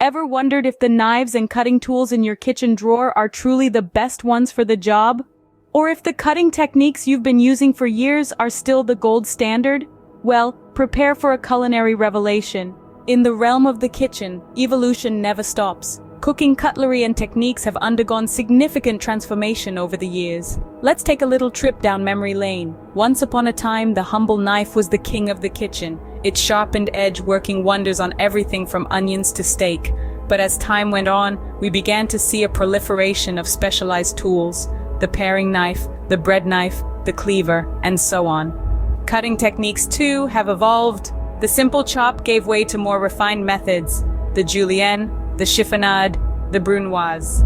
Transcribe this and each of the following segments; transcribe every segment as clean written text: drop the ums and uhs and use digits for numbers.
Ever wondered if the knives and cutting tools in your kitchen drawer are truly the best ones for the job? Or if the cutting techniques you've been using for years are still the gold standard? Well, prepare for a culinary revelation. In the realm of the kitchen, evolution never stops. Cooking cutlery and techniques have undergone significant transformation over the years. Let's take a little trip down memory lane. Once upon a time, the humble knife was the king of the kitchen, its sharpened edge working wonders on everything from onions to steak. But as time went on, we began to see a proliferation of specialized tools: the paring knife, the bread knife, the cleaver, and so on. Cutting techniques, too, have evolved. The simple chop gave way to more refined methods: the julienne, the chiffonade, the brunoise.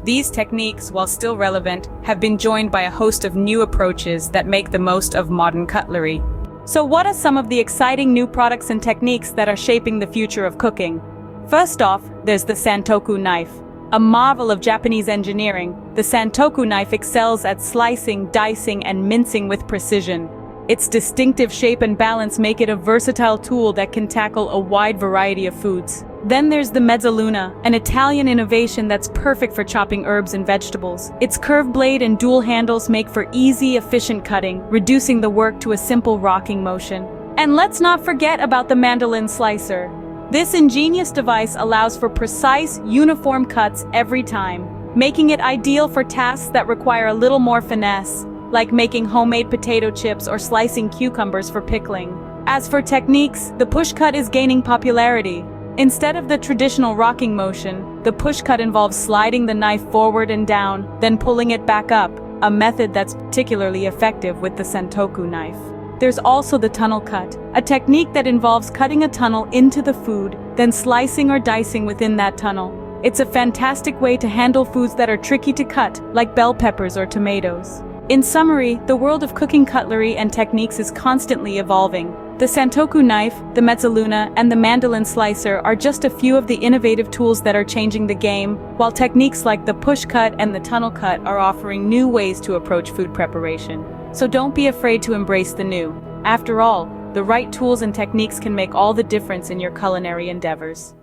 These techniques, while still relevant, have been joined by a host of new approaches that make the most of modern cutlery. So what are some of the exciting new products and techniques that are shaping the future of cooking? First off, there's the Santoku knife. A marvel of Japanese engineering, the Santoku knife excels at slicing, dicing, and mincing with precision. Its distinctive shape and balance make it a versatile tool that can tackle a wide variety of foods. Then there's the Mezzaluna, an Italian innovation that's perfect for chopping herbs and vegetables. Its curved blade and dual handles make for easy, efficient cutting, reducing the work to a simple rocking motion. And let's not forget about the mandolin slicer. This ingenious device allows for precise, uniform cuts every time, making it ideal for tasks that require a little more finesse, like making homemade potato chips or slicing cucumbers for pickling. As for techniques, the push cut is gaining popularity. Instead of the traditional rocking motion, the push cut involves sliding the knife forward and down, then pulling it back up, a method that's particularly effective with the Santoku knife. There's also the tunnel cut, a technique that involves cutting a tunnel into the food, then slicing or dicing within that tunnel. It's a fantastic way to handle foods that are tricky to cut, like bell peppers or tomatoes. In summary, the world of cooking cutlery and techniques is constantly evolving. The Santoku knife, the Mezzaluna, and the mandolin slicer are just a few of the innovative tools that are changing the game, while techniques like the push cut and the tunnel cut are offering new ways to approach food preparation. So don't be afraid to embrace the new. After all, the right tools and techniques can make all the difference in your culinary endeavors.